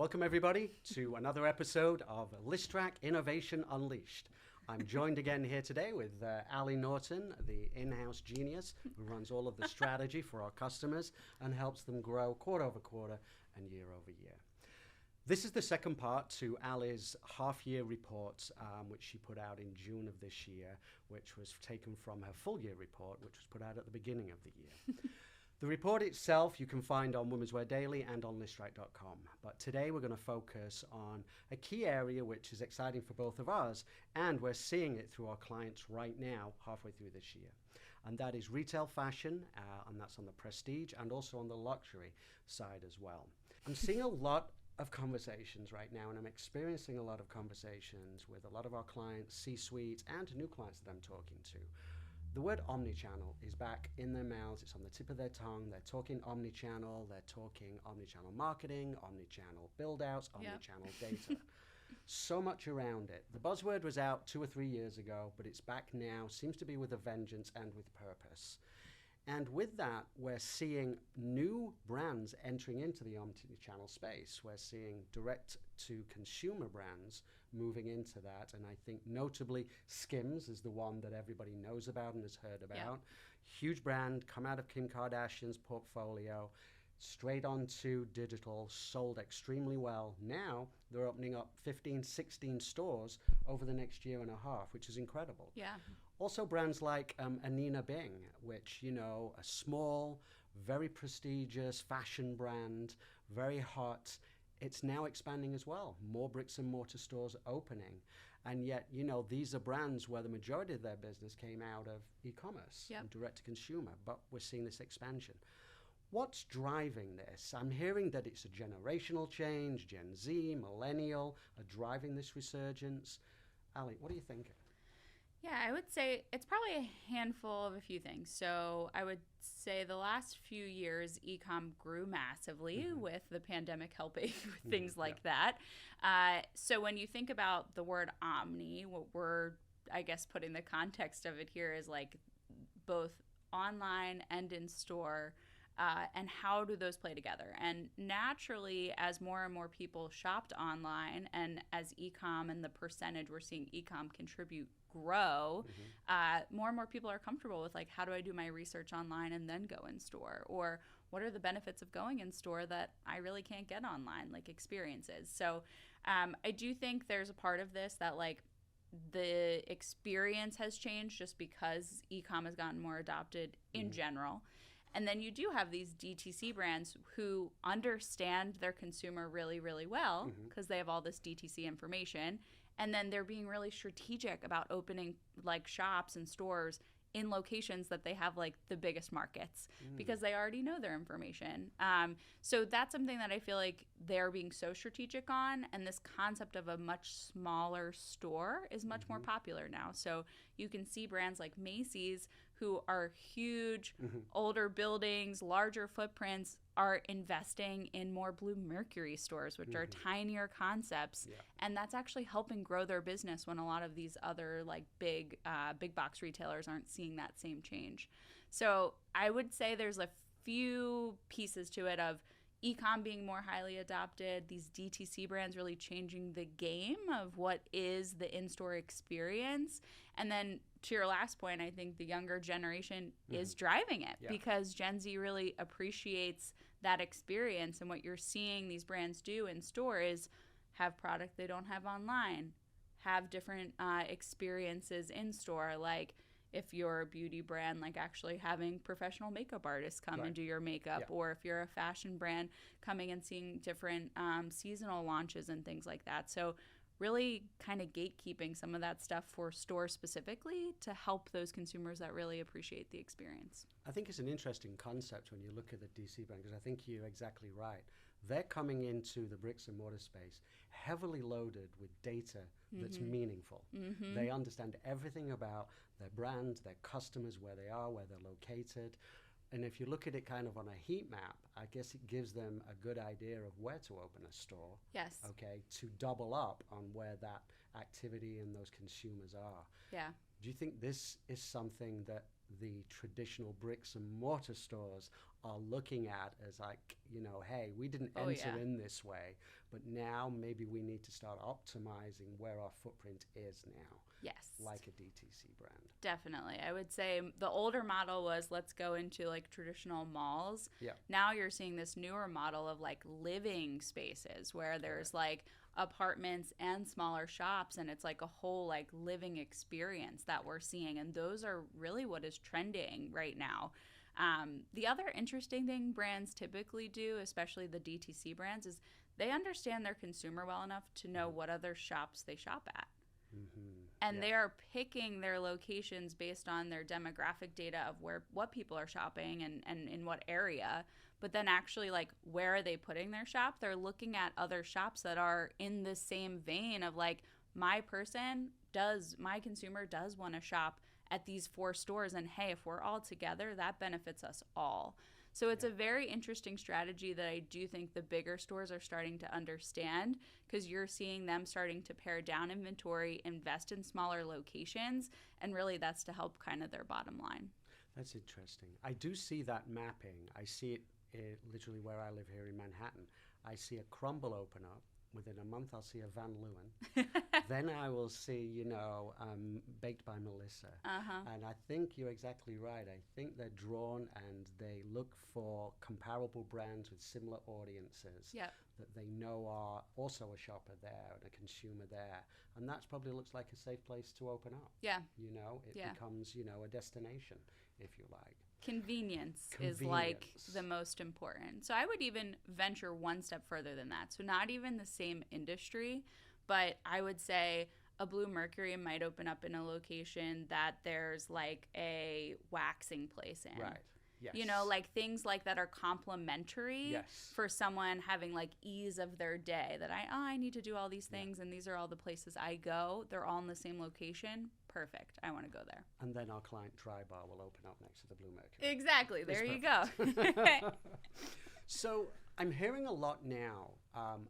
Welcome, everybody, to another episode of Listrak Innovation Unleashed. I'm joined again here today with Allie Naughton, the in-house genius who runs all of the strategy for our customers and helps them grow quarter over quarter and year over year. This is the second part to Allie's half-year report, which she put out in June of this year, which was taken from her full-year report, which was put out at the beginning of the year. The report itself you can find on Women's Wear Daily and on listrak.com. But today we're going to focus on a key area which is exciting for both of us, and we're seeing it through our clients right now, halfway through this year. And that is retail fashion, and that's on the prestige and also on the luxury side as well. I'm seeing a lot of conversations right now, and I'm experiencing a lot of conversations with a lot of our clients, C-suite, and new clients that I'm talking to. The word omnichannel is back in their mouths. It's on the tip of their tongue. They're talking omnichannel. They're talking omnichannel marketing, omnichannel build-outs, omnichannel data. So much around it. The buzzword was out 2 or 3 years ago, but it's back now, seems to be with a vengeance and with purpose. And with that, we're seeing new brands entering into the omnichannel space. We're seeing direct-to-consumer brands moving into that. And I think notably Skims is the one that everybody knows about and has heard about. Yeah. Huge brand, come out of Kim Kardashian's portfolio, straight onto digital, sold extremely well. Now they're opening up 15, 16 stores over the next year and a half, which is incredible. Yeah. Also brands like Anina Bing, which, you know, a small, very prestigious fashion brand, very hot. It's now expanding as well. More bricks and mortar stores opening. And yet, you know, these are brands where the majority of their business came out of e-commerce and direct to consumer, but we're seeing this expansion. What's driving this? I'm hearing that it's a generational change. Gen Z, millennial are driving this resurgence. Allie, what do you think? Yeah, I would say it's probably a handful of a few things. So I would say the last few years, e-com grew massively with the pandemic helping with things like that. So when you think about the word omni, what we're, I guess, putting the context of it here is like both online and in store. And how do those play together? And naturally, as more and more people shopped online and as e-com and the percentage we're seeing e-com contribute grow, more and more people are comfortable with like, how do I do my research online and then go in store? Or what are the benefits of going in store that I really can't get online, like experiences? So I do think there's a part of this that like the experience has changed just because e-com has gotten more adopted in general. And then you do have these DTC brands who understand their consumer really, really well because they have all this DTC information. And then they're being really strategic about opening like shops and stores in locations that they have like the biggest markets because they already know their information. So that's something that I feel like they're being so strategic on. And this concept of a much smaller store is much more popular now. So you can see brands like Macy's who are huge, older buildings, larger footprints, are investing in more Blue Mercury stores, which are tinier concepts. Yeah. And that's actually helping grow their business when a lot of these other like big box retailers aren't seeing that same change. So I would say there's a few pieces to it of e-com being more highly adopted, these DTC brands really changing the game of what is the in-store experience. And then to your last point, I think the younger generation is driving it because Gen Z really appreciates that experience. And what you're seeing these brands do in store is have product they don't have online, have different experiences in store, like if you're a beauty brand, like actually having professional makeup artists come and do your makeup, or if you're a fashion brand, coming and seeing different seasonal launches and things like that. So really kind of gatekeeping some of that stuff for stores specifically to help those consumers that really appreciate the experience. I think it's an interesting concept when you look at the DC brand, because I think you're exactly right. They're coming into the bricks and mortar space heavily loaded with data that's meaningful. They understand everything about their brand, their customers, where they are, where they're located. And if you look at it kind of on a heat map, I guess it gives them a good idea of where to open a store. Yes. Okay, to double up on where that activity and those consumers are. Yeah. Do you think this is something that the traditional bricks and mortar stores are looking at as like, hey, we didn't enter in this way, but now maybe we need to start optimizing where our footprint is now. Yes. Like a DTC brand. Definitely. I would say the older model was let's go into like traditional malls. Yeah. Now you're seeing this newer model of like living spaces where there's like apartments and smaller shops, and it's like a whole like living experience that we're seeing, and those are really what is trending right now. The other interesting thing brands typically do, especially the DTC brands, is they understand their consumer well enough to know what other shops they shop at. And they are picking their locations based on their demographic data of what people are shopping and in what area. But then actually, like, where are they putting their shop? They're looking at other shops that are in the same vein of like, my consumer does want to shop at these 4 stores. And hey, if we're all together, that benefits us all. So it's a very interesting strategy that I do think the bigger stores are starting to understand, because you're seeing them starting to pare down inventory, invest in smaller locations, and really that's to help kind of their bottom line. That's interesting. I do see that mapping. I see it literally where I live here in Manhattan. I see a Crumble open up. Within a month, I'll see a Van Leeuwen. Then I will see, Baked by Melissa. And I think you're exactly right. I think they're drawn and they look for comparable brands with similar audiences that they know are also a shopper there and a consumer there. And that probably looks like a safe place to open up. Yeah. It becomes, a destination, if you like. Convenience is like the most important. So I would even venture one step further than that. So not even the same industry, but I would say a Blue Mercury might open up in a location that there's like a waxing place in. Right. Yes. Like things like that are complementary for someone having like ease of their day, that I need to do all these things and these are all the places I go. They're all in the same location. Perfect. I want to go there. And then our client Dry Bar will open up next to the Blue Mercury. Exactly. There you go. So I'm hearing a lot now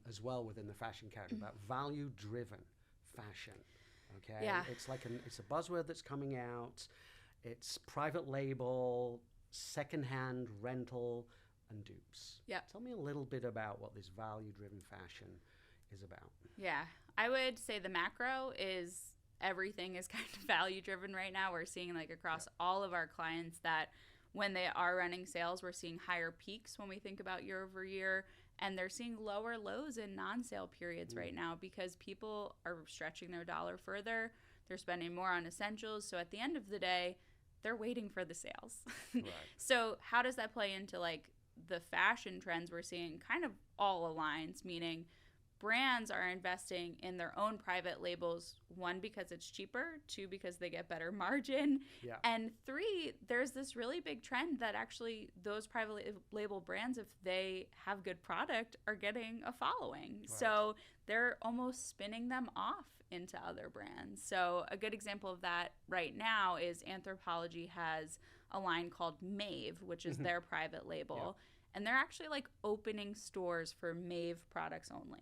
as well within the fashion category about value-driven fashion. Okay. Yeah. It's like it's a buzzword that's coming out. It's private label, secondhand rental, and dupes. Yeah. Tell me a little bit about what this value-driven fashion is about. Yeah. I would say the macro is everything is kind of value-driven right now. We're seeing like across all of our clients that when they are running sales, we're seeing higher peaks when we think about year over year. And they're seeing lower lows in non-sale periods right now because people are stretching their dollar further. They're spending more on essentials. So at the end of the day, they're waiting for the sales. Right. So how does that play into like the fashion trends we're seeing? Kind of all aligns, meaning brands are investing in their own private labels, 1, because it's cheaper, 2, because they get better margin, and 3, there's this really big trend that actually those private label brands, if they have good product, are getting a following. Right. So they're almost spinning them off into other brands. So a good example of that right now is Anthropologie has a line called Maeve, which is their private label, and they're actually like opening stores for Maeve products only.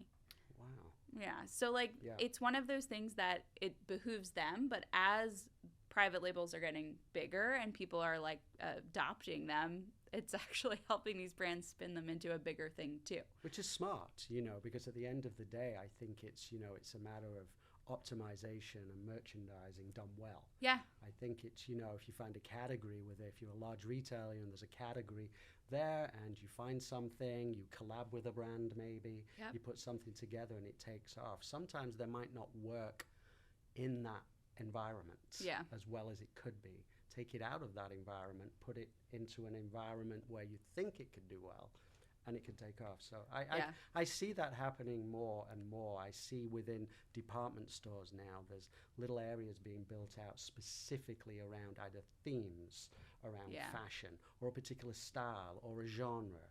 Yeah. So like it's one of those things that it behooves them, but as private labels are getting bigger and people are like adopting them, it's actually helping these brands spin them into a bigger thing too. Which is smart, because at the end of the day, I think it's, it's a matter of optimization and merchandising done well. Yeah. I think it's, if you find a category if you're a large retailer and there's a category there and you find something, you collab with a brand maybe, you put something together and it takes off. Sometimes there might not work in that environment as well as it could be. Take it out of that environment, put it into an environment where you think it could do well, and it can take off. So I see that happening more and more. I see within department stores now, there's little areas being built out specifically around either themes around fashion or a particular style or a genre.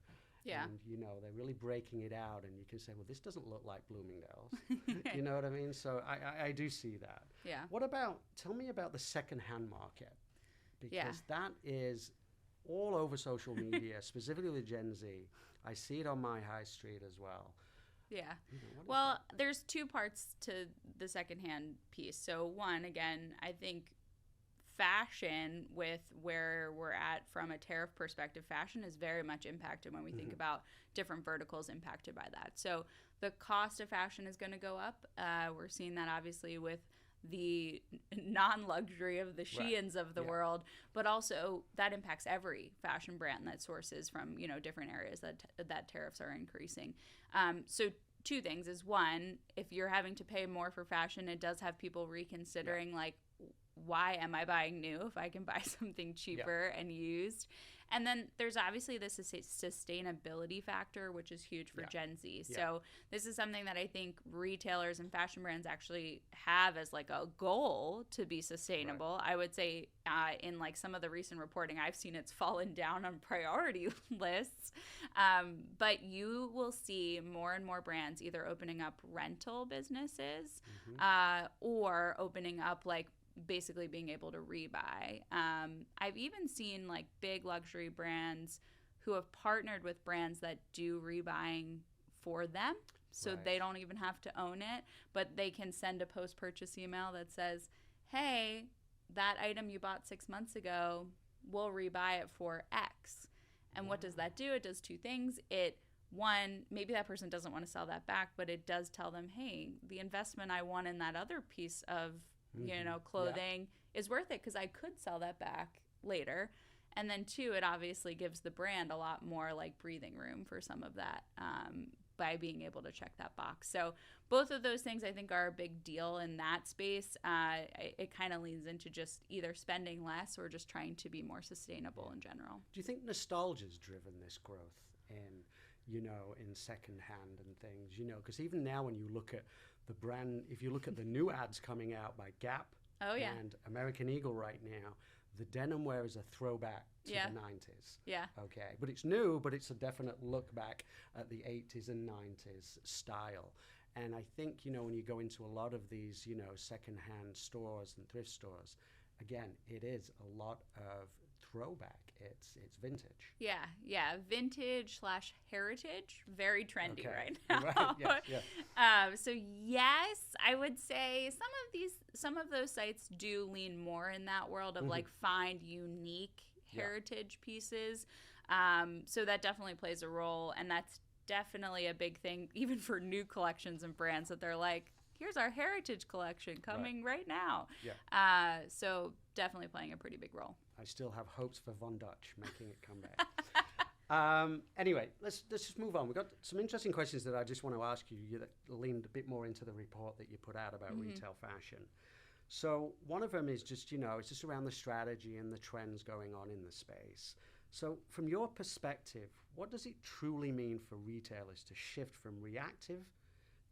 Yeah. And, they're really breaking it out, and you can say, well, this doesn't look like Bloomingdale's. You know what I mean? So I do see that. Yeah. Tell me about the secondhand market, because that is all over social media, specifically with Gen Z. I see it on my high street as well. Yeah. Well, there's 2 parts to the secondhand piece. So 1, again, I think fashion, with where we're at from a tariff perspective, fashion is very much impacted when we think about different verticals impacted by that. So the cost of fashion is going to go up. We're seeing that obviously with the non-luxury of the Sheins of the world, but also that impacts every fashion brand that sources from, different areas that tariffs are increasing. So two things is, one, if you're having to pay more for fashion, it does have people reconsidering like, why am I buying new if I can buy something cheaper and used? And then there's obviously this sustainability factor, which is huge for Gen Z. So this is something that I think retailers and fashion brands actually have as like a goal to be sustainable. I would say in like some of the recent reporting I've seen, it's fallen down on priority lists. But you will see more and more brands either opening up rental businesses or opening up like basically being able to rebuy. I've even seen like big luxury brands who have partnered with brands that do rebuying for them. So they don't even have to own it, but they can send a post-purchase email that says, hey, that item you bought 6 months ago, we'll rebuy it for X. And what does that do? It does two things. One, maybe that person doesn't want to sell that back, but it does tell them, hey, the investment I want in that other piece of clothing is worth it because I could sell that back later. And then two, it obviously gives the brand a lot more like breathing room for some of that by being able to check that box. So both of those things I think are a big deal in that space. It kind of leans into just either spending less or just trying to be more sustainable in general. Do you think nostalgia's driven this growth in secondhand and things? Because even now when you look at the brand, if you look at the new ads coming out by Gap and American Eagle right now, the denim wear is a throwback to the 90s. Yeah. Okay. But it's new, but it's a definite look back at the 80s and 90s style. And I think, when you go into a lot of these, secondhand stores and thrift stores, again, it is a lot of throwback. It's vintage. Yeah. Vintage / heritage, very trendy right now. Right. So yes, I would say some of those sites do lean more in that world of like find unique heritage pieces. So that definitely plays a role, and that's definitely a big thing even for new collections and brands that they're like, here's our heritage collection coming right now. So definitely playing a pretty big role. I still have hopes for Von Dutch making it come back. Anyway, let's just move on. We've got some interesting questions that I just want to ask you that leaned a bit more into the report that you put out about retail fashion. So one of them is just, it's just around the strategy and the trends going on in the space. So from your perspective, what does it truly mean for retailers to shift from reactive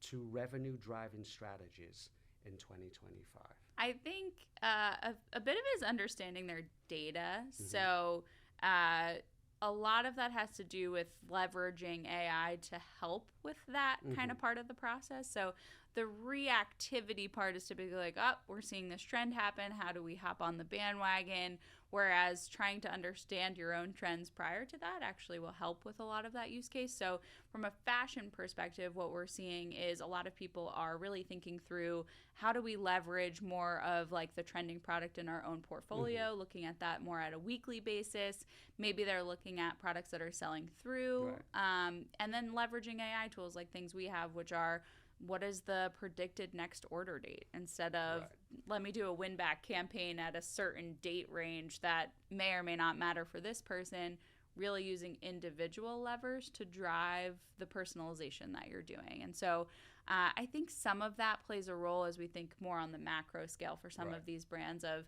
to revenue-driving strategies in 2025? I think a bit of it is understanding their data. So a lot of that has to do with leveraging AI to help with that kind of part of the process. So the reactivity part is typically like, we're seeing this trend happen. How do we hop on the bandwagon? Whereas trying to understand your own trends prior to that actually will help with a lot of that use case. So from a fashion perspective, what we're seeing is a lot of people are really thinking through how do we leverage more of like the trending product in our own portfolio, looking at that more at a weekly basis. Maybe they're looking at products that are selling through, and then leveraging AI tools like things we have, which are, what is the predicted next order date, instead of let me do a win back campaign at a certain date range that may or may not matter for this person, really using individual levers to drive the personalization that you're doing. And so I think some of that plays a role as we think more on the macro scale for some of these brands of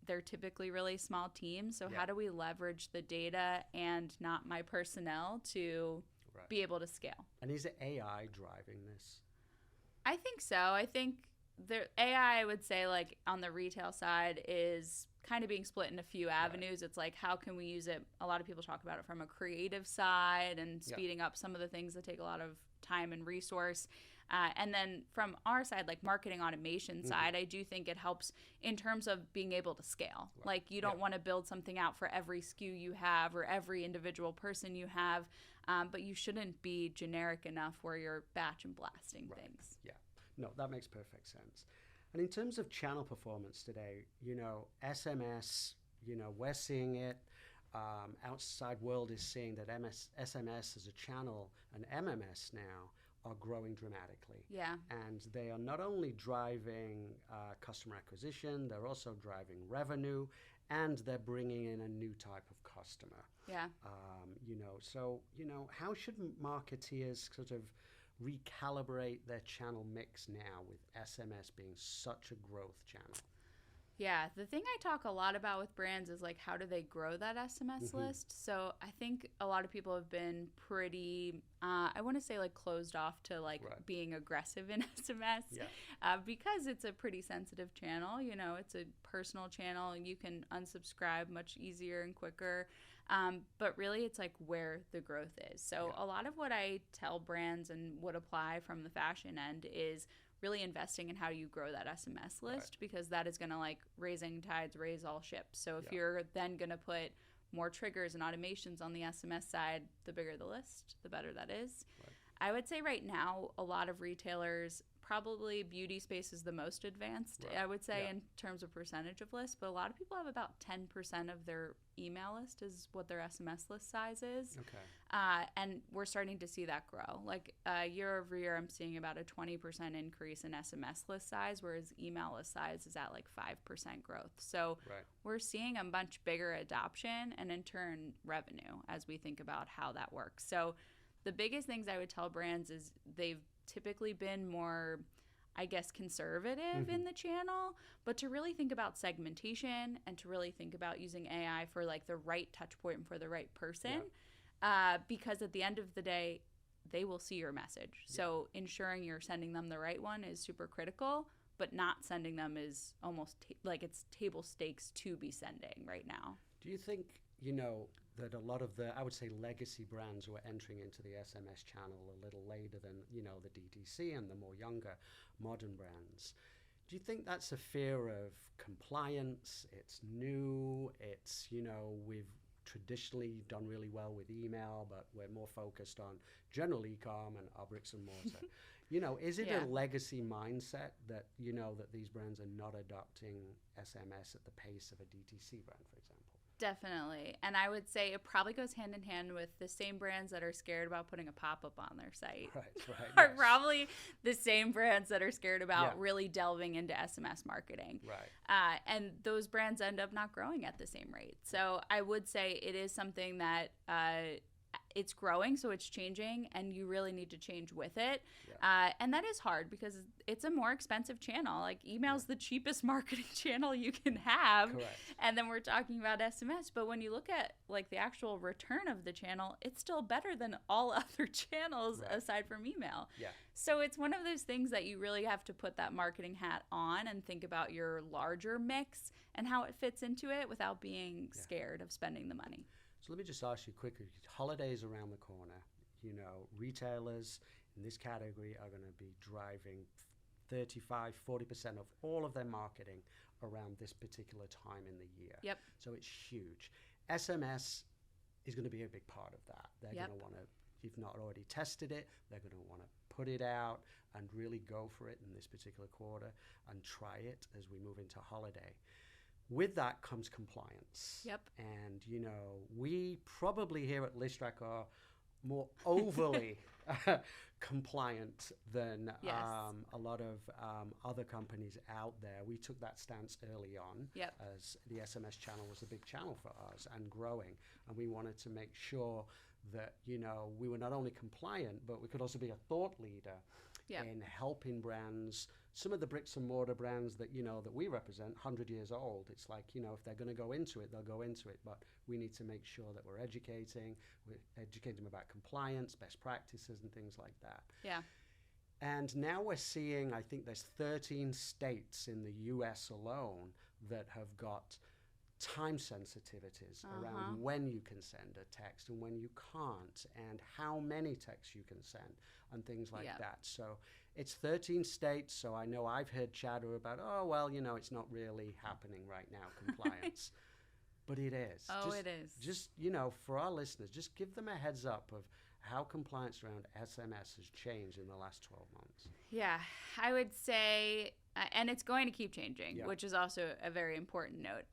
they're typically really small teams. So how do we leverage the data and not my personnel to be able to scale? And is it AI driving this? I think so. I think the AI, I would say, like on the retail side, is kind of being split in a few avenues. It's like, how can we use it? A lot of people talk about it from a creative side and speeding up some of the things that take a lot of time and resource. And then from our side, like marketing automation side, I do think it helps in terms of being able to scale. Like you don't want to build something out for every SKU you have or every individual person you have, but you shouldn't be generic enough where you're batch and blasting things. Yeah, no, that makes perfect sense. And in terms of channel performance today, SMS, we're seeing it. Outside world is seeing that SMS as a channel and MMS now are growing dramatically. Yeah. And they are not only driving customer acquisition, they're also driving revenue, and they're bringing in a new type of customer. Yeah. How should marketeers sort of recalibrate their channel mix now with SMS being such a growth channel? Yeah, the thing I talk a lot about with brands is like how do they grow that SMS list? So I think a lot of people have been pretty, I want to say like closed off to like being aggressive in SMS because it's a pretty sensitive channel. It's a personal channel and you can unsubscribe much easier and quicker. But really it's like where the growth is. So a lot of what I tell brands and would apply from the fashion end is really investing in how you grow that SMS list because that is going to like raising tides raise all ships. So if you're then going to put more triggers and automations on the SMS side, the bigger the list, the better that is. I would say right now a lot of retailers, probably beauty space is the most advanced, I would say, in terms of percentage of lists, but a lot of people have about 10% of their email list is what their SMS list size is. And we're starting to see that grow. Like year over year, I'm seeing about a 20% increase in SMS list size, whereas email list size is at like 5% growth. So we're seeing a much bigger adoption and in turn revenue as we think about how that works. So the biggest things I would tell brands is they've typically been more, I guess, conservative in the channel, but to really think about segmentation and to really think about using AI for like the right touch point for the right person, because at the end of the day, they will see your message. So ensuring you're sending them the right one is super critical, but not sending them is almost like it's table stakes to be sending right now. Do you think, that a lot of the, I would say, legacy brands were entering into the SMS channel a little later than, the DTC and the more younger modern brands? Do you think that's a fear of compliance? It's new, we've traditionally done really well with email, but we're more focused on general e-com and our bricks and mortar. Is it a legacy mindset that, that these brands are not adopting SMS at the pace of a DTC brand, for example? Definitely. And I would say it probably goes hand in hand with the same brands that are scared about putting a pop-up on their site. Are probably the same brands that are scared about really delving into SMS marketing. And those brands end up not growing at the same rate. So I would say it is something that it's growing, so it's changing, and you really need to change with it. And that is hard because it's a more expensive channel. Like email's the cheapest marketing channel you can have. And then we're talking about SMS. But when you look at like the actual return of the channel, it's still better than all other channels aside from email. So it's one of those things that you really have to put that marketing hat on and think about your larger mix and how it fits into it without being scared of spending the money. So let me just ask you quickly, holidays around the corner, retailers in this category are going to be driving 35, 40% of all of their marketing around this particular time in the year. So it's huge. SMS is going to be a big part of that. They're going to want to, if you've not already tested it, they're going to want to put it out and really go for it in this particular quarter and try it as we move into holiday. With that comes compliance. And, we probably here at Listrak are more overly compliant than a lot of other companies out there. We took that stance early on as the SMS channel was a big channel for us and growing. And we wanted to make sure that, we were not only compliant, but we could also be a thought leader in helping brands. Some of the bricks and mortar brands that, that we represent, 100 years old, it's like, if they're going to go into it, they'll go into it. But we need to make sure that we're educating them about compliance, best practices, and things like that. And now we're seeing, I think there's 13 states in the US alone that have got time sensitivities around when you can send a text and when you can't, and how many texts you can send and things like that. So it's 13 states, so I know I've heard chatter about, it's not really happening right now, compliance. But it is. It is. Just, for our listeners, just give them a heads up of how compliance around SMS has changed in the last 12 months. Yeah, I would say, and it's going to keep changing, which is also a very important note.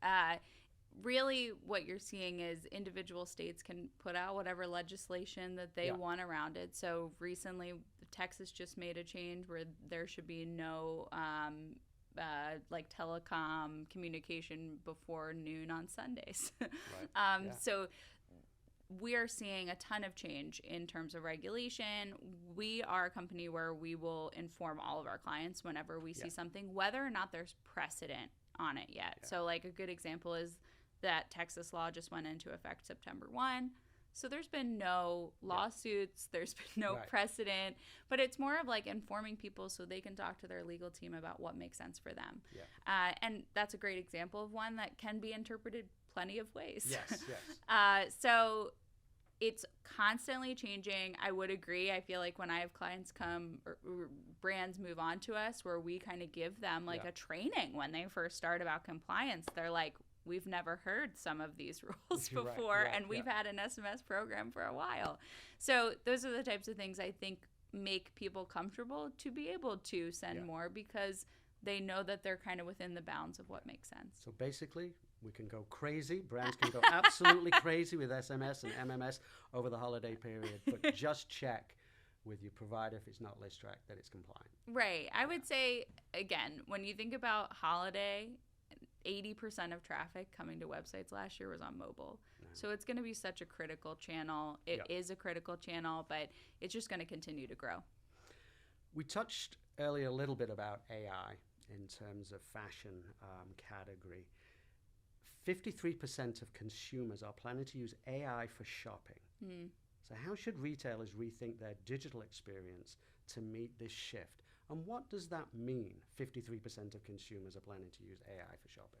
Really, what you're seeing is individual states can put out whatever legislation that they want around it. So recently, Texas just made a change where there should be no like telecom communication before noon on Sundays. So we are seeing a ton of change in terms of regulation. We are a company where we will inform all of our clients whenever we see something, whether or not there's precedent on it yet. So like a good example is that Texas law just went into effect September 1. So there's been no lawsuits, there's been no precedent, but it's more of like informing people so they can talk to their legal team about what makes sense for them. And that's a great example of one that can be interpreted plenty of ways. So it's constantly changing. I would agree. I feel like when I have clients come or brands move on to us where we kind of give them like a training when they first start about compliance, they're like, we've never heard some of these rules before, and we've had an SMS program for a while. So those are the types of things I think make people comfortable to be able to send more because they know that they're kind of within the bounds of what makes sense. So basically, we can go crazy. Brands can go absolutely crazy with SMS and MMS over the holiday period, but just check with your provider if it's not listrak that it's compliant. Right. I would say, again, when you think about holiday, 80% of traffic coming to websites last year was on mobile. So it's going to be such a critical channel. It is a critical channel, but it's just going to continue to grow. We touched earlier a little bit about AI in terms of fashion category. 53% of consumers are planning to use AI for shopping. So how should retailers rethink their digital experience to meet this shift? And what does that mean? 53% of consumers are planning to use AI for shopping.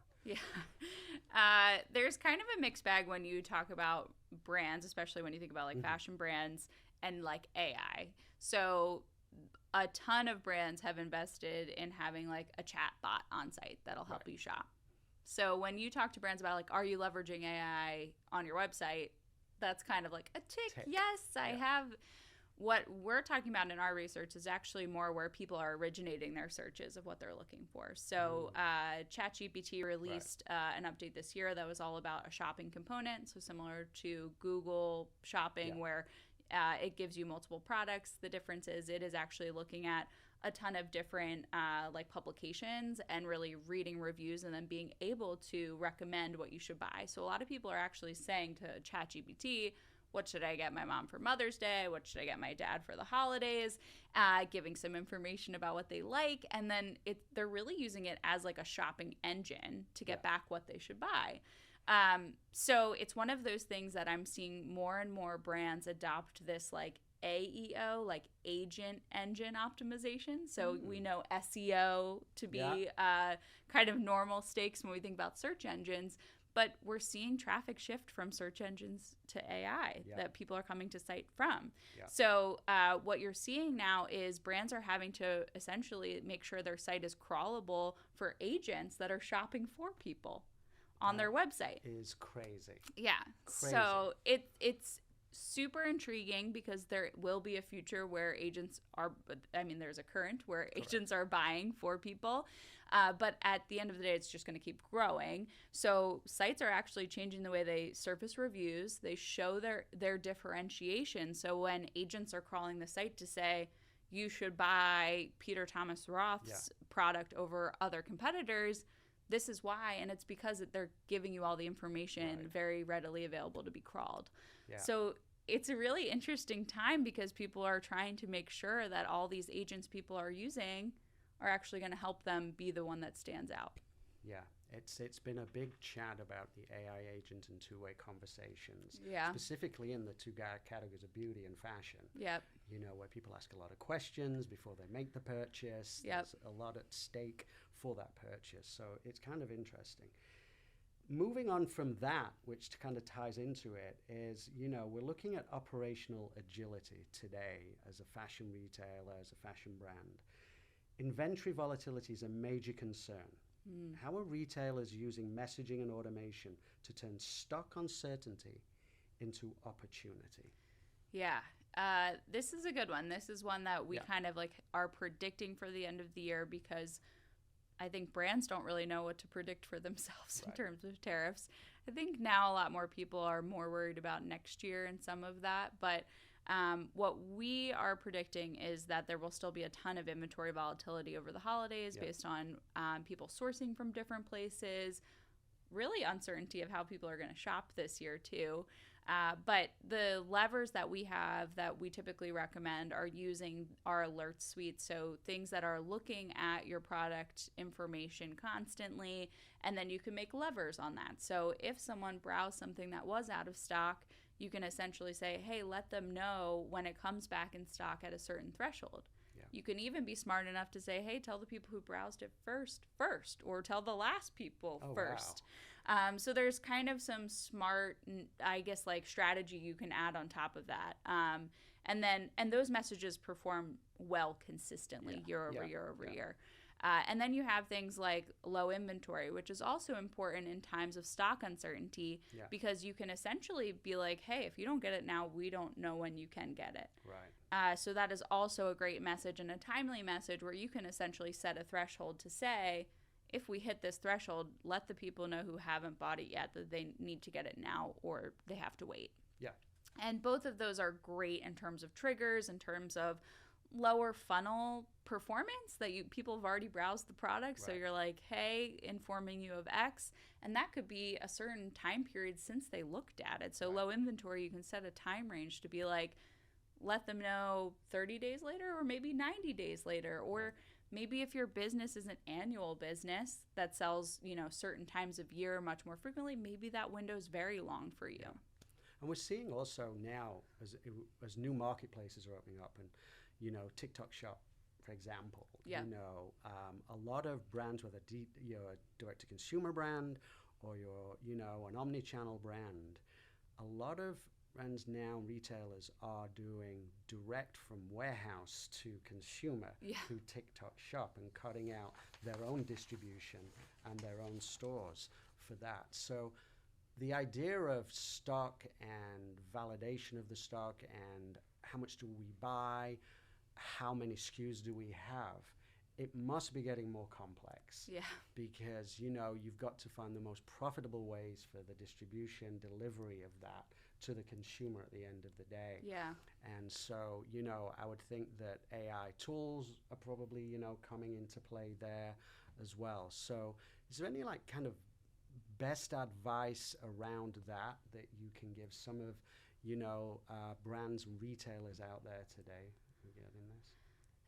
There's kind of a mixed bag when you talk about brands, especially when you think about like fashion brands and like AI. So a ton of brands have invested in having like a chat bot on site that'll help you shop. So when you talk to brands about like, are you leveraging AI on your website? That's kind of like a tick. Yes, I have. What we're talking about in our research is actually more where people are originating their searches of what they're looking for. So ChatGPT released an update this year that was all about a shopping component. So similar to Google Shopping where it gives you multiple products. The difference is it is actually looking at a ton of different like publications and really reading reviews and then being able to recommend what you should buy. So a lot of people are actually saying to ChatGPT, what should I get my mom for Mother's Day? What should I get my dad for the holidays? Giving some information about what they like. And then they're really using it as like a shopping engine to get back what they should buy. So it's one of those things that I'm seeing more and more brands adopt this like AEO, like agent engine optimization. So we know SEO to be kind of normal stakes when we think about search engines. But we're seeing traffic shift from search engines to AI that people are coming to site from. So what you're seeing now is brands are having to essentially make sure their site is crawlable for agents that are shopping for people on their website. Is crazy. Crazy. So it's super intriguing because there will be a future where agents are, there's a current where agents are buying for people. But at the end of the day, it's just going to keep growing. So sites are actually changing the way they surface reviews. They show their differentiation. So when agents are crawling the site to say, you should buy Peter Thomas Roth's product over other competitors, this is why. And it's because they're giving you all the information very readily available to be crawled. So it's a really interesting time because people are trying to make sure that all these agents people are using are actually going to help them be the one that stands out. It's been a big chat about the AI agent and two-way conversations, specifically in the two categories of beauty and fashion. You know, where people ask a lot of questions before they make the purchase. There's a lot at stake for that purchase. So it's kind of interesting. Moving on from that, which kind of ties into it, is, you know, we're looking at operational agility today as a fashion retailer, as a fashion brand. Inventory volatility is a major concern. How are retailers using messaging and automation to turn stock uncertainty into opportunity? This is a good one. This is one that we kind of like are predicting for the end of the year, because I think brands don't really know what to predict for themselves in terms of tariffs. I think now a lot more people are more worried about next year and some of that. But what we are predicting is that there will still be a ton of inventory volatility over the holidays based on people sourcing from different places, really uncertainty of how people are going to shop this year too. But the levers that we have that we typically recommend are using our alert suite. So things that are looking at your product information constantly, and then you can make levers on that. So if someone browsed something that was out of stock, you can essentially say, hey, let them know when it comes back in stock at a certain threshold. You can even be smart enough to say, hey, tell the people who browsed it first, or tell the last people first. Wow. So there's kind of some smart, I guess, like strategy you can add on top of that. And those messages perform well consistently year over year. And then you have things like low inventory, which is also important in times of stock uncertainty, because you can essentially be like, hey, if you don't get it now, we don't know when you can get it. Right. So that is also a great message and a timely message where you can essentially set a threshold to say, if we hit this threshold, let the people know who haven't bought it yet that they need to get it now or they have to wait. Yeah. And both of those are great in terms of triggers, in terms of lower funnel performance, that people have already browsed the product. So you're like, hey, informing you of X, and that could be a certain time period since they looked at it. So low inventory, you can set a time range to be like, let them know 30 days later or maybe 90 days later. Or maybe if your business is an annual business that sells, certain times of year much more frequently, maybe that window is very long for you. And we're seeing also now as new marketplaces are opening up, and TikTok Shop, for example, a lot of brands, whether a direct-to-consumer brand or an Omnichannel brand, a lot of brands now, retailers, are doing direct from warehouse to consumer through TikTok Shop and cutting out their own distribution and their own stores for that. So the idea of stock and validation of the stock and how much do we buy, how many SKUs do we have, it must be getting more complex. Yeah. Because, you've got to find the most profitable ways for the distribution, delivery of that to the consumer at the end of the day. Yeah. And so, I would think that AI tools are probably, coming into play there as well. So is there any kind of best advice around that you can give some of, brands and retailers out there today regarding this?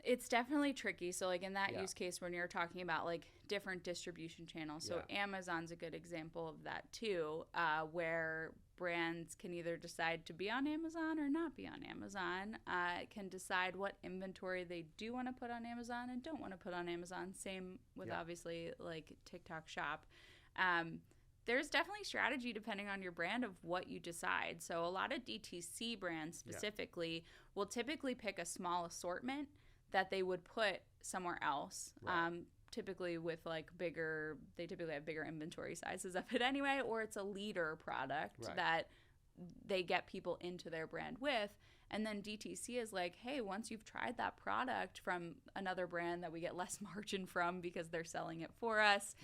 It's definitely tricky. So in that use case when you're talking about different distribution channels, so Amazon's a good example of that too, where brands can either decide to be on Amazon or not be on Amazon, can decide what inventory they do want to put on Amazon and don't want to put on Amazon. Same with obviously TikTok Shop. There's definitely strategy depending on your brand of what you decide. So a lot of DTC brands specifically will typically pick a small assortment that they would put somewhere else. Typically with they typically have bigger inventory sizes of it anyway, or it's a leader product that they get people into their brand with. And then DTC is like, hey, once you've tried that product from another brand that we get less margin from because they're selling it for us,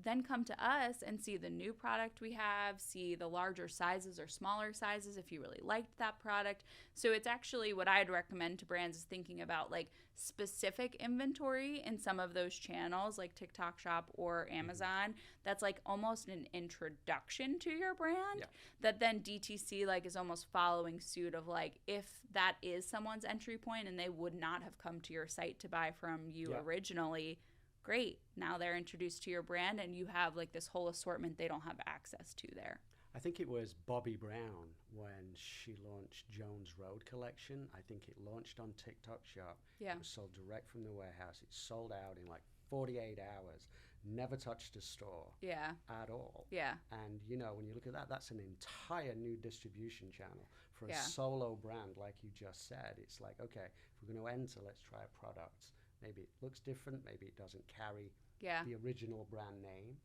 then come to us and see the new product we have, see the larger sizes or smaller sizes if you really liked that product. So it's actually what I'd recommend to brands is thinking about specific inventory in some of those channels like TikTok Shop or Amazon that's almost an introduction to your brand that then DTC is almost following suit of if that is someone's entry point and they would not have come to your site to buy from you originally, great. Now they're introduced to your brand and you have this whole assortment they don't have access to there. I think it was Bobbi Brown when she launched Jones Road collection. I think it launched on TikTok Shop. Yeah. It was sold direct from the warehouse. It sold out in 48 hours. Never touched a store at all. Yeah. And, when you look at that, that's an entire new distribution channel for a solo brand, like you just said. It's okay, if we're going to enter, let's try a product. Maybe it looks different. Maybe it doesn't carry the original brand name.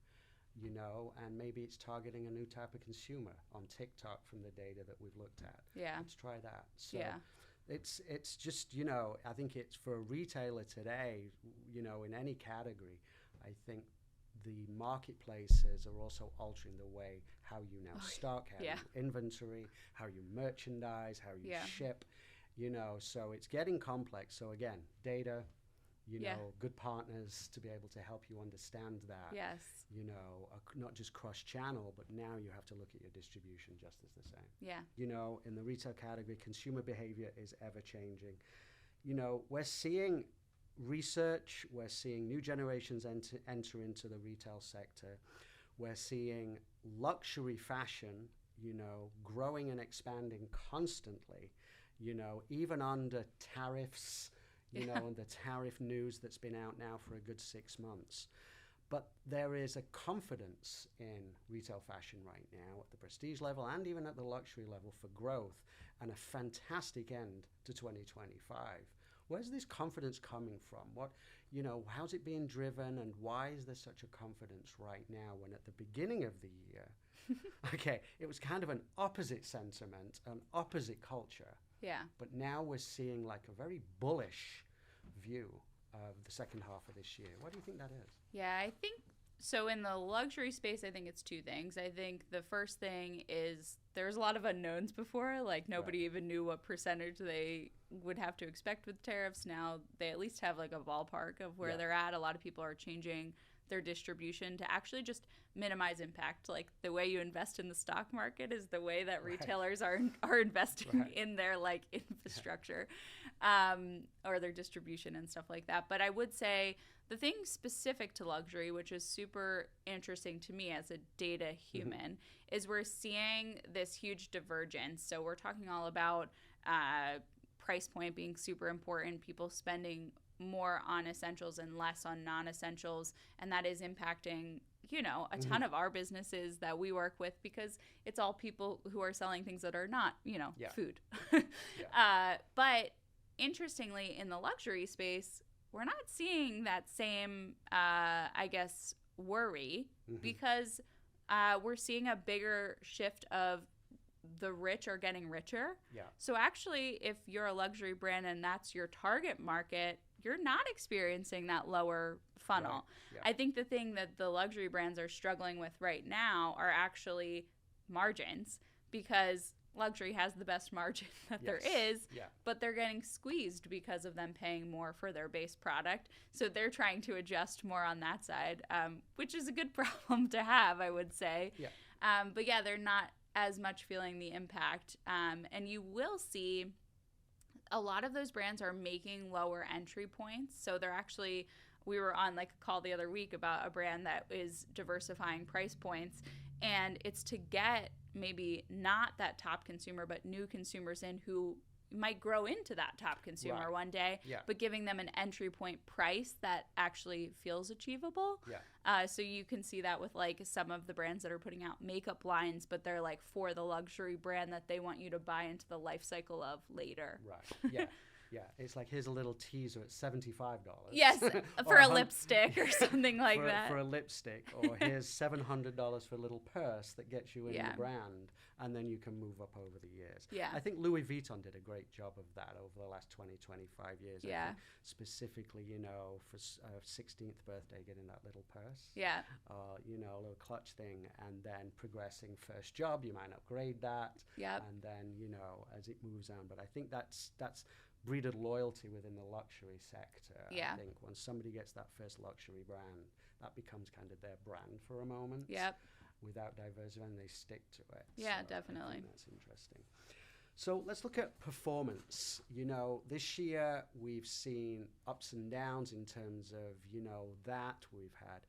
and maybe it's targeting a new type of consumer on TikTok from the data that we've looked at. Yeah. Let's try that. So Yeah. it's just, I think it's for a retailer today, in any category, I think the marketplaces are also altering the way how you now stock, how you inventory, how you merchandise, how you ship, so it's getting complex. So again, data, good partners to be able to help you understand that. Yes. Not just cross-channel, but now you have to look at your distribution just as the same. Yeah. In the retail category, consumer behavior is ever changing. We're seeing research, we're seeing new generations enter into the retail sector. We're seeing luxury fashion, growing and expanding constantly, even under tariffs, and the tariff news that's been out now for a good 6 months. But there is a confidence in retail fashion right now at the prestige level and even at the luxury level for growth and a fantastic end to 2025. Where's this confidence coming from? How's it being driven, and why is there such a confidence right now when at the beginning of the year, it was kind of an opposite sentiment, an opposite culture. Yeah. But now we're seeing like a very bullish view of the second half of this year. What do you think that is? Yeah, I think so. In the luxury space, I think it's two things. I think the first thing is there's a lot of unknowns before. Like nobody even knew what percentage they would have to expect with tariffs. Now they at least have like a ballpark of where they're at. A lot of people are changing their distribution to actually just minimize impact. Like the way you invest in the stock market is the way that retailers are investing in their like infrastructure or their distribution and stuff like that. But I would say the thing specific to luxury, which is super interesting to me as a data human, is we're seeing this huge divergence. So we're talking all about price point being super important, people spending more on essentials and less on non-essentials, and that is impacting a ton of our businesses that we work with because it's all people who are selling things that are not food. But interestingly, in the luxury space, we're not seeing that same worry because we're seeing a bigger shift of the rich are getting richer. Yeah. So actually, if you're a luxury brand and that's your target market, you're not experiencing that lower funnel. Right. Yeah. I think the thing that the luxury brands are struggling with right now are actually margins, because luxury has the best margin that there is, but they're getting squeezed because of them paying more for their base product. So they're trying to adjust more on that side, which is a good problem to have, I would say. Yeah. But yeah, they're not as much feeling the impact. And you will see a lot of those brands are making lower entry points. So they're actually, we were on like a call the other week about a brand that is diversifying price points, and it's to get maybe not that top consumer, but new consumers in who might grow into that top consumer one day, but giving them an entry point price that actually feels achievable. So you can see that with like some of the brands that are putting out makeup lines, but they're like for the luxury brand that they want you to buy into the life cycle of later. Right. Yeah. Yeah, it's like, here's a little teaser at $75. Yes, for a lipstick or something like that. For a lipstick, or here's $700 for a little purse that gets you in the brand, and then you can move up over the years. Yeah. I think Louis Vuitton did a great job of that over the last 20, 25 years. Yeah. I think specifically, for 16th birthday, getting that little purse. Yeah. A little clutch thing, and then progressing first job, you might upgrade that. Yeah. And then, as it moves on. But I think that's breeded loyalty within the luxury sector. I think when somebody gets that first luxury brand, that becomes kind of their brand for a moment. Yep. Without diversity, and they stick to it. Yeah, so definitely. I think that's interesting. So let's look at performance. This year we've seen ups and downs in terms of, that we've had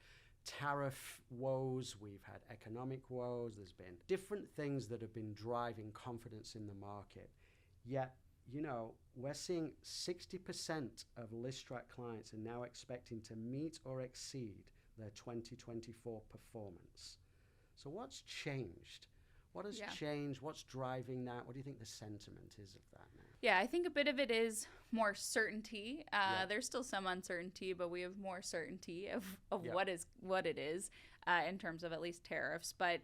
tariff woes, we've had economic woes, there's been different things that have been driving confidence in the market. Yet, we're seeing 60% of listrak clients are now expecting to meet or exceed their 2024 performance. So what's changed? What has changed? What's driving that? What do you think the sentiment is of that now? Yeah, I think a bit of it is more certainty. There's still some uncertainty, but we have more certainty of what it is. in terms of at least tariffs. But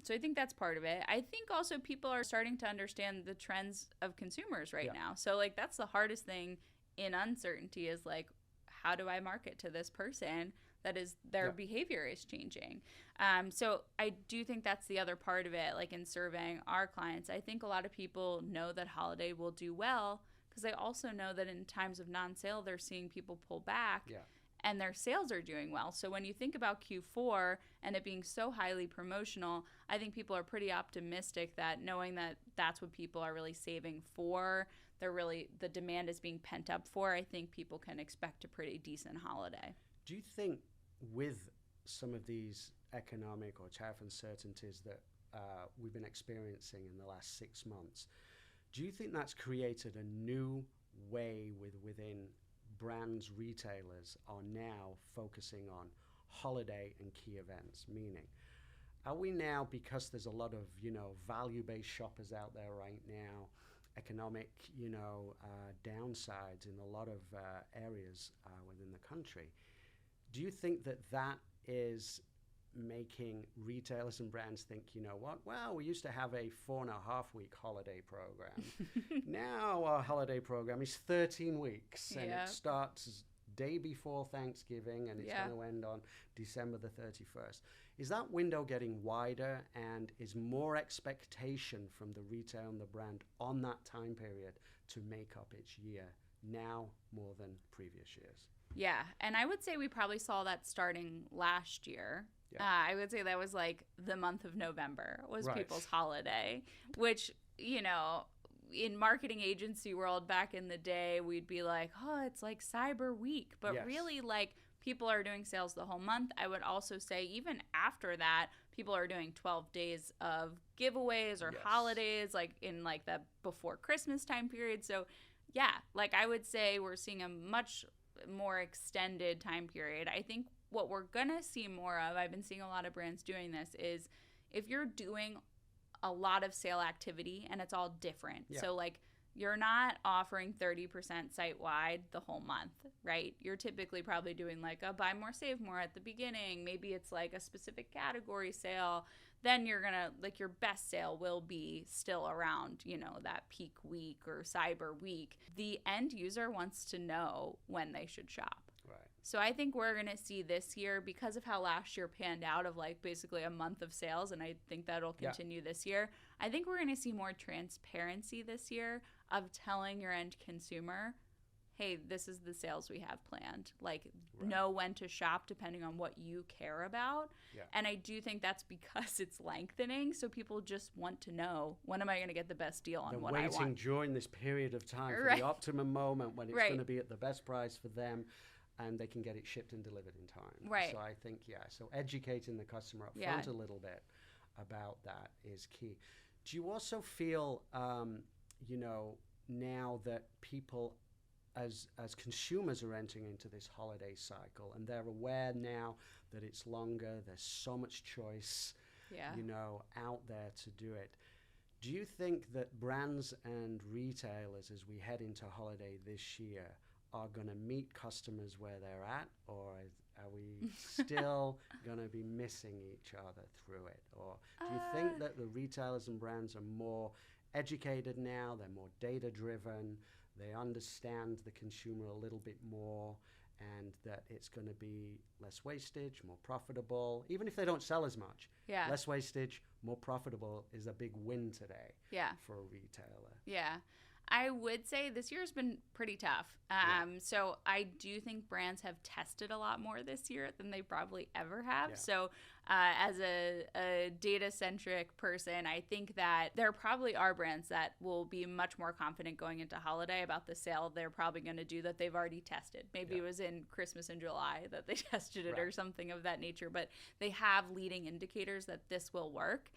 so I think that's part of it. I think also people are starting to understand the trends of consumers right now. So like that's the hardest thing in uncertainty is like, how do I market to this person that is their behavior is changing? So I do think that's the other part of it, like in surveying our clients. I think a lot of people know that holiday will do well because they also know that in times of non-sale, they're seeing people pull back. And their sales are doing well. So when you think about Q4 and it being so highly promotional, I think people are pretty optimistic that knowing that that's what people are really saving for, the demand is being pent up for, I think people can expect a pretty decent holiday. Do you think with some of these economic or tariff uncertainties that we've been experiencing in the last 6 months, do you think that's created a new way within brands, retailers are now focusing on holiday and key events? Meaning, are we now, because there's a lot of, value-based shoppers out there right now, economic, downsides in a lot of areas within the country, do you think that that is making retailers and brands think, you know what, well, we used to have a 4.5-week holiday program. Now our holiday program is 13 weeks and it starts day before Thanksgiving and it's going to end on December the 31st. Is that window getting wider and is more expectation from the retail and the brand on that time period to make up its year now more than previous years? Yeah, and I would say we probably saw that starting last year. I would say that was like the month of November was people's holiday, which, in marketing agency world back in the day, we'd be like, oh, it's like Cyber Week. But really, like, people are doing sales the whole month. I would also say even after that, people are doing 12 days of giveaways or holidays, like in like the before Christmas time period. So, yeah, like I would say we're seeing a much more extended time period. I think what we're going to see more of, I've been seeing a lot of brands doing this, is if you're doing a lot of sale activity and it's all different. So like you're not offering 30% site-wide the whole month, right? You're typically probably doing like a buy more, save more at the beginning. Maybe it's like a specific category sale. Then you're going to, like your best sale will be still around, that peak week or Cyber Week. The end user wants to know when they should shop. Right. So I think we're going to see this year, because of how last year panned out of like basically a month of sales, and I think that'll continue this year, I think we're going to see more transparency this year of telling your end consumer, hey, this is the sales we have planned. Like, know when to shop depending on what you care about. And I do think that's because it's lengthening, so people just want to know, when am I going to get the best deal on what I want? Waiting during this period of time for the optimum moment when it's going to be at the best price for them, and they can get it shipped and delivered in time. So I think, so educating the customer up front a little bit about that is key. Do you also feel, now that people, as consumers are entering into this holiday cycle and they're aware now that it's longer, there's so much choice, out there to do it. Do you think that brands and retailers, as we head into holiday this year, are going to meet customers where they're at, or are we still going to be missing each other through it? Or do you think that the retailers and brands are more educated now, they're more data-driven, they understand the consumer a little bit more, and that it's going to be less wastage, more profitable, even if they don't sell as much? Less wastage, more profitable is a big win today for a retailer. I would say this year's been pretty tough. So I do think brands have tested a lot more this year than they probably ever have. So as a data-centric person, I think that there probably are brands that will be much more confident going into holiday about the sale they're probably going to do that they've already tested. Maybe it was in Christmas in July that they tested it or something of that nature, but they have leading indicators that this will work.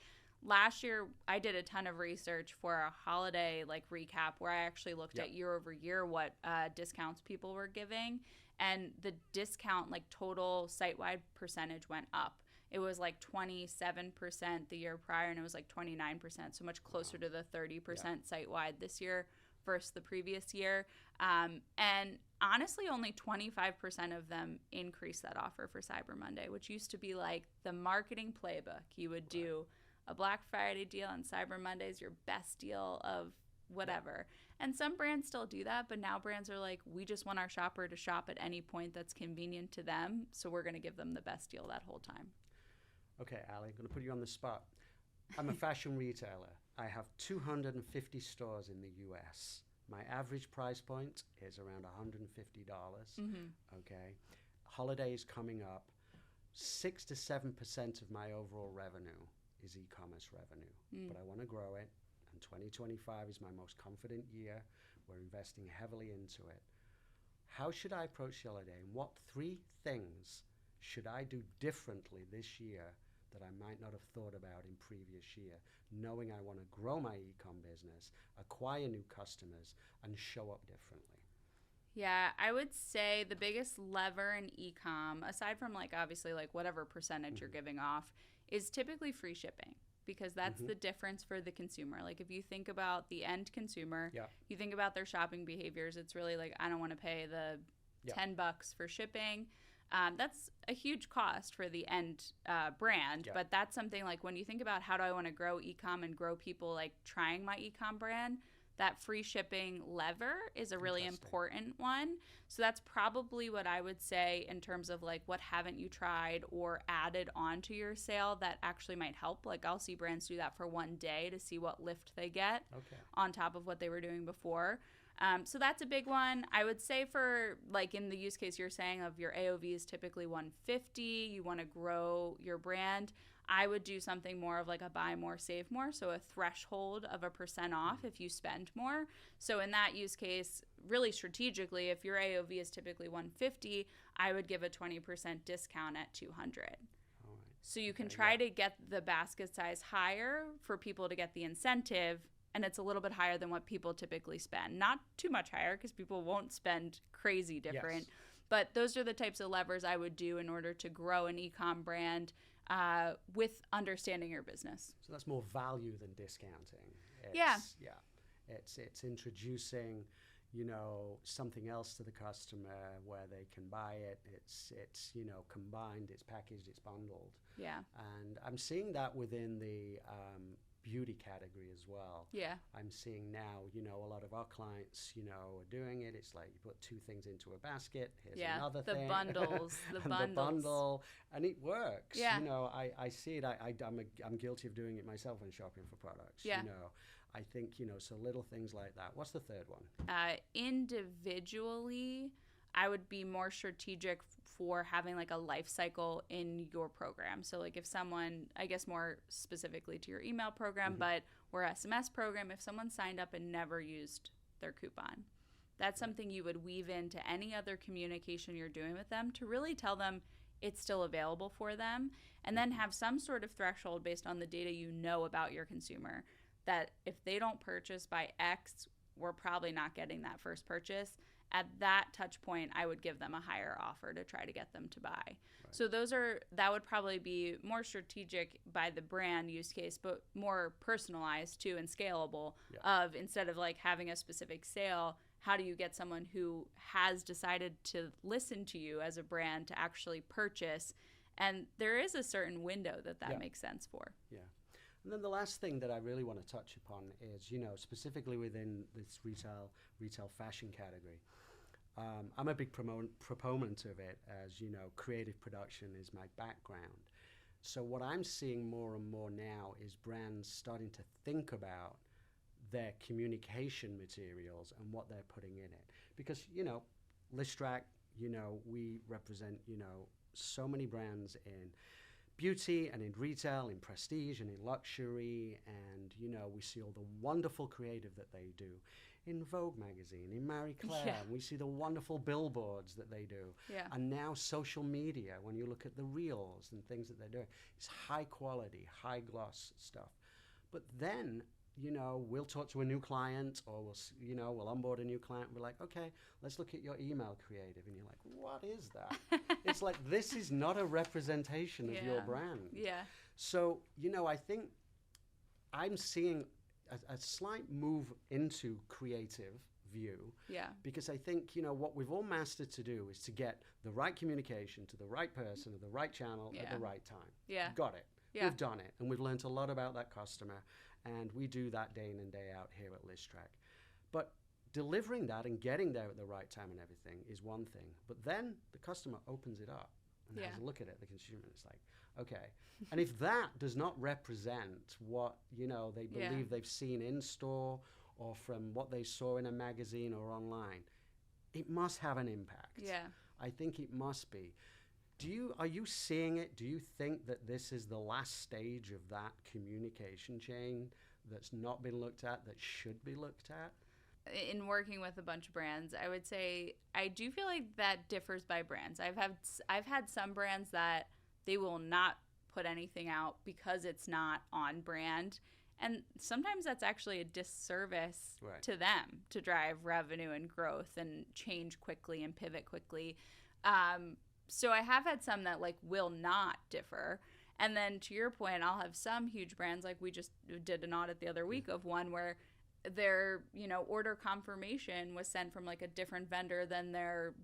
Last year, I did a ton of research for a holiday recap where I actually looked at year over year what discounts people were giving, and the discount total site-wide percentage went up. It was 27% the year prior, and it was 29%, so much closer to the 30% site-wide this year versus the previous year. And honestly, only 25% of them increased that offer for Cyber Monday, which used to be like the marketing playbook. You would do a Black Friday deal, and Cyber Monday is your best deal of whatever. And some brands still do that, but now brands are like, we just want our shopper to shop at any point that's convenient to them, so we're going to give them the best deal that whole time. Okay, Allie, I'm going to put you on the spot. I'm a fashion retailer. I have 250 stores in the US. My average price point is around $150. Okay. Holidays coming up. 6 to 7% of my overall revenue is e-commerce revenue, but I want to grow it. And 2025 is my most confident year. We're investing heavily into it. How should I approach the holiday? And what 3 things should I do differently this year that I might not have thought about in previous year, knowing I want to grow my e-com business, acquire new customers, and show up differently? Yeah, I would say the biggest lever in e-com, aside from like obviously like whatever percentage you're giving off, is typically free shipping, because that's the difference for the consumer. Like if you think about the end consumer, you think about their shopping behaviors, it's really like, I don't want to pay the $10 for shipping. That's a huge cost for the end brand, but that's something like when you think about how do I want to grow e-com and grow people like trying my e-com brand, that free shipping lever is a really important one. So that's probably what I would say in terms of like what haven't you tried or added onto your sale that actually might help. Like I'll see brands do that for one day to see what lift they get on top of what they were doing before. So that's a big one. I would say for like in the use case you're saying of your AOV is typically 150, you want to grow your brand, I would do something more of like a buy more, save more. So a threshold of a % off if you spend more. So in that use case, really strategically, if your AOV is typically 150, I would give a 20% discount at 200. So you can try to get the basket size higher for people to get the incentive, and it's a little bit higher than what people typically spend. Not too much higher because people won't spend crazy different. But those are the types of levers I would do in order to grow an e-com brand with understanding your business. So that's more value than discounting. It's introducing, you know, something else to the customer where they can buy it. It's you know, combined, it's packaged, it's bundled. Yeah. And I'm seeing that within the beauty category as well. Yeah. I'm seeing now, you know, a lot of our clients, you know, are doing it. It's like you put 2 things into a basket. Here's another thing. Bundles, the bundle, and it works. Yeah. You know, I see it. I'm guilty of doing it myself when shopping for products. Yeah. You know, I think, you know, so little things like that. What's the third one? Individually, I would be more strategic for having like a life cycle in your program. So like if someone, I guess more specifically to your email program, but or SMS program, if someone signed up and never used their coupon, that's something you would weave into any other communication you're doing with them to really tell them it's still available for them, and then have some sort of threshold based on the data you know about your consumer that if they don't purchase by X, we're probably not getting that first purchase. At that touch point, I would give them a higher offer to try to get them to buy. Right. So that would probably be more strategic by the brand use case, but more personalized too and scalable of instead of like having a specific sale, how do you get someone who has decided to listen to you as a brand to actually purchase? And there is a certain window that makes sense for. Yeah. And then the last thing that I really want to touch upon is, you know, specifically within this retail fashion category, I'm a big proponent of it, as you know, creative production is my background. So what I'm seeing more and more now is brands starting to think about their communication materials and what they're putting in it. Because, you know, listrak, you know, we represent, you know, so many brands in beauty and in retail, in prestige and in luxury, and you know, we see all the wonderful creative that they do in Vogue magazine, in Marie Claire, and we see the wonderful billboards that they do. Yeah. And now social media, when you look at the reels and things that they're doing, it's high quality, high gloss stuff. But then, you know, we'll talk to a new client, or we'll onboard a new client. We're like, okay, let's look at your email creative. And you're like, what is that? It's like, this is not a representation of your brand. Yeah. So, you know, I think I'm seeing a slight move into creative view. Yeah. Because I think, what we've all mastered to do is to get the right communication to the right person at the right channel at the right time. Yeah. Got it. Yeah. We've done it. And we've learned a lot about that customer. And we do that day in and day out here at listrak. But delivering that and getting there at the right time and everything is one thing. But then the customer opens it up and has a look at it, the consumer. It's like, okay. And if that does not represent what, they believe they've seen in store or from what they saw in a magazine or online, it must have an impact. Yeah. I think it must be. Are you seeing it? Do you think that this is the last stage of that communication chain that's not been looked at, that should be looked at? In working with a bunch of brands, I would say I do feel like that differs by brands. I've had some brands that they will not put anything out because it's not on brand. And sometimes that's actually a disservice to them to drive revenue and growth and change quickly and pivot quickly. So I have had some that will not differ. And then to your point, I'll have some huge brands, like we just did an audit the other week of one where their, order confirmation was sent from a different vendor than their,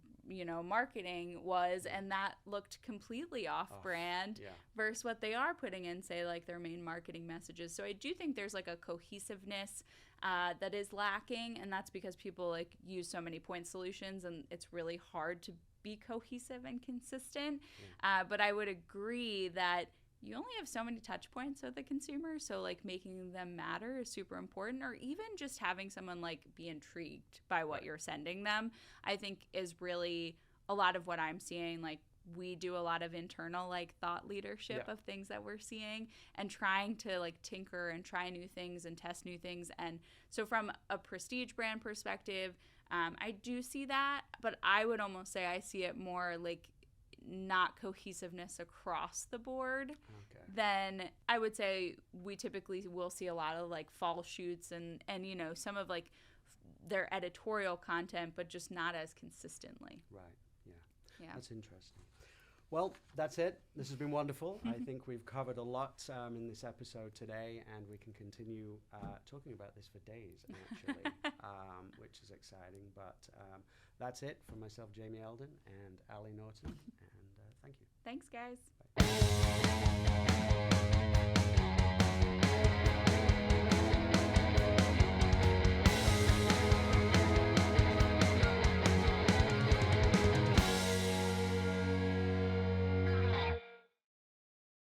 marketing was, and that looked completely off brand versus what they are putting in, say, their main marketing messages. So I do think there's a cohesiveness that is lacking, and that's because people use so many point solutions, and it's really hard to be cohesive and consistent. But I would agree that you only have so many touch points with the consumer, so making them matter is super important, or even just having someone be intrigued by what you're sending them, I think is really a lot of what I'm seeing. We do a lot of internal thought leadership of things that we're seeing and trying to tinker and try new things and test new things. And so from a prestige brand perspective, I do see that, but I would almost say I see it more not cohesiveness across the board. Then I would say we typically will see a lot of fall shoots and some of their editorial content, but just not as consistently. Right. Yeah. That's interesting. Well, that's it. This has been wonderful. I think we've covered a lot in this episode today, and we can continue talking about this for days, actually, which is exciting. But that's it from myself, Jamie Elden, and Allie Naughton, and thank you. Thanks, guys. Bye.